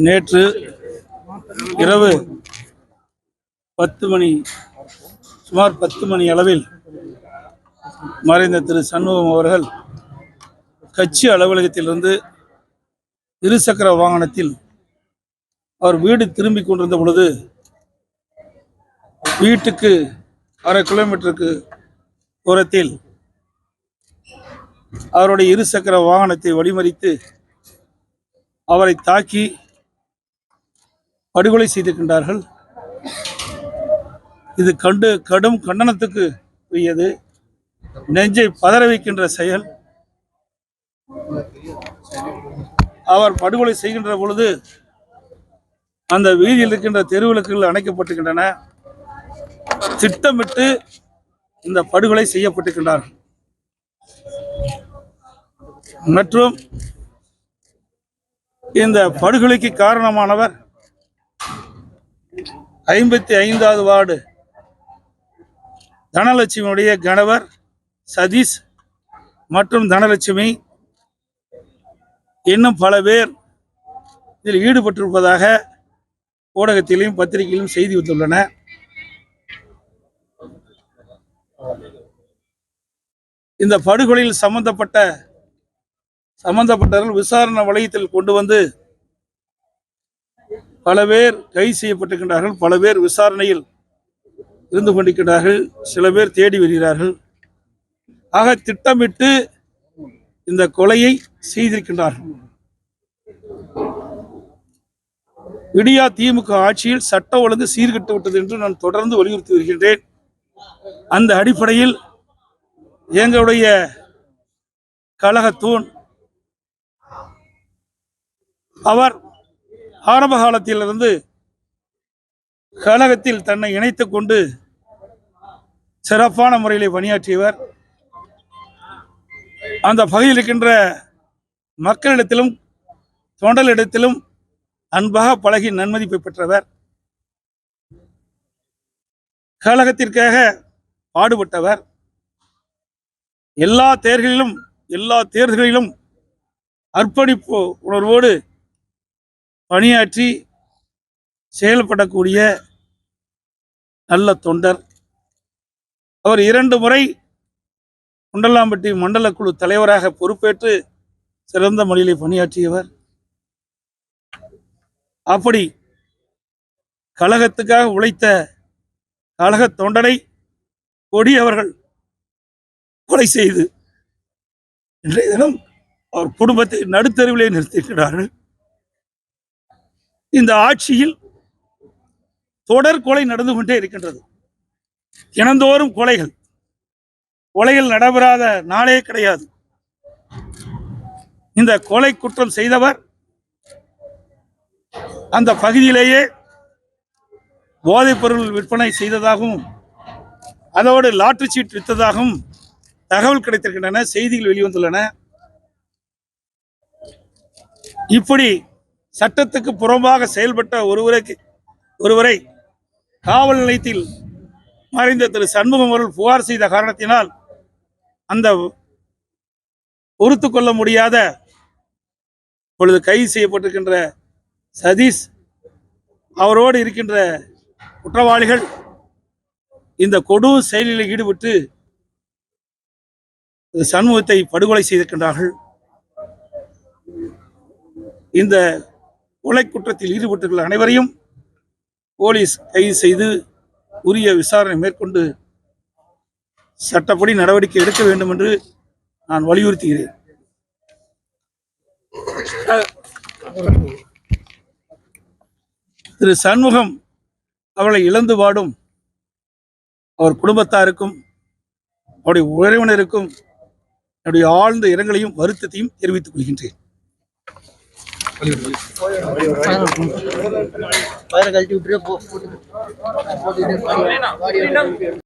நேற்று இரவு 10 மணி சுமார் 10 மணி அளவில் மறைந்த திரு சண்முகம் அவர்கள் கட்சி அலுவலகத்திலிருந்து இருசக்கர வாகனத்தில் அவர் வீடு திரும்பிக் கொண்டிருந்த பொழுது வீட்டுக்கு 1/2 கிலோமீட்டருக்கு தூரத்தில் அவருடைய இருசக்கர வாகனத்தை வழிமறித்து அவரை தாக்கி படுகொலை செய்திருக்கின்றார்கள். இது கடும் கண்டனத்துக்கு உரியது, நெஞ்சை பதற வைக்கின்ற செயல். அவர் படுகொலை செய்கின்ற பொழுது அந்த வீதியில் இருக்கின்ற தெருவிளக்குகள் அணைக்கப்பட்டிருக்கின்றன. திட்டமிட்டு இந்த படுகொலை செய்யப்பட்டிருக்கின்றார்கள். மற்றும் இந்த படுகொலைக்கு காரணமானவர் 55வது வார்டு தனலட்சுமியுடைய கணவர் சதீஷ் மற்றும் தனலட்சுமி, இன்னும் பல பேர் இதில் ஈடுபட்டிருப்பதாக ஊடகத்திலும் பத்திரிகையிலும் செய்தி வந்துள்ளன. இந்த படுகொலையில் சம்பந்தப்பட்டவர்கள் விசாரணை வளையத்தில் கொண்டு வந்து பல பேர் கைது செய்யப்பட்டிருக்கின்றார்கள். பல பேர் விசாரணையில் இருந்து கொண்டிருக்கிறார்கள். சில பேர் தேடி வருகிறார்கள். ஆக திட்டமிட்டு இந்த கொலையை செய்திருக்கின்றார்கள். விடியா திமுக ஆட்சியில் சட்ட ஒழுங்கு சீர்கெட்டு விட்டது என்று நான் தொடர்ந்து வலியுறுத்தி வருகின்றேன். அந்த அடிப்படையில் எங்களுடைய கழகத்தூண் அவர் ஆரம்ப காலத்திலிருந்து கழகத்தில் தன்னை இணைத்துக் கொண்டு சிறப்பான முறையில் பணியாற்றியவர். அந்த பகுதியில் இருக்கின்ற மக்களிடத்திலும் தொண்டலிடத்திலும் அன்பாக பழகி நன்மதிப்பை பெற்றவர். கழகத்திற்காக பாடுபட்டவர். எல்லா தேர்தல்களிலும் அர்ப்பணிப்பு உணர்வோடு பணியாற்றி செயல்படக்கூடிய நல்ல தொண்டர். அவர் 2 முறை குண்டலாம்பட்டி மண்டல குழு தலைவராக பொறுப்பேற்று சிறந்த முறையிலே பணியாற்றியவர். அப்படி கழகத்துக்காக உழைத்த கழக தொண்டனை கொடியவர்கள் கொலை செய்து இன்றைய தினம் அவர் குடும்பத்தை நடுத்தருவிலே நிறுத்தியிருக்கிறார்கள். இந்த ஆட்சியில் தொடர் கொலை நடந்து கொண்டே இருக்கின்றது. தினந்தோறும் கொலைகள் நடைபெறாத நாளே கிடையாது. இந்த கொலை குற்றம் செய்தவர் அந்த பகுதியிலேயே போதைப் பொருள் விற்பனை செய்ததாகவும் அதோடு லாட்டரி சீட் விற்றதாகவும் தகவல் கிடைத்திருக்கின்றன, செய்திகள் வெளிவந்துள்ளன. இப்படி சட்டத்துக்கு புறம்பாக செயல்பட்ட ஒருவரை காவல் நிலையத்தில் மறைந்த திரு சண்முகம் அவர்கள் புகார் செய்த காரணத்தினால் அந்த பொறுத்து கொள்ள முடியாத பொழுது கைது செய்யப்பட்டிருக்கின்ற சதீஷ் அவரோடு இருக்கின்ற குற்றவாளிகள் இந்த கொடூர செயலில் ஈடுபட்டு சண்முகத்தை படுகொலை செய்திருக்கின்றார்கள். இந்த கொலை குற்றத்தில் ஈடுபட்டுள்ள அனைவரையும் போலீஸ் கைது செய்து உரிய விசாரணை மேற்கொண்டு சட்டப்படி நடவடிக்கை எடுக்க வேண்டும் என்று நான் வலியுறுத்துகிறேன். திரு சண்முகம் அவளை இழந்து வாடும் அவர் குடும்பத்தாருக்கும் அவருடைய உறவினருக்கும் என்னுடைய ஆழ்ந்த இரங்கலையும் வருத்தத்தையும் தெரிவித்துக் கொள்கின்றேன்.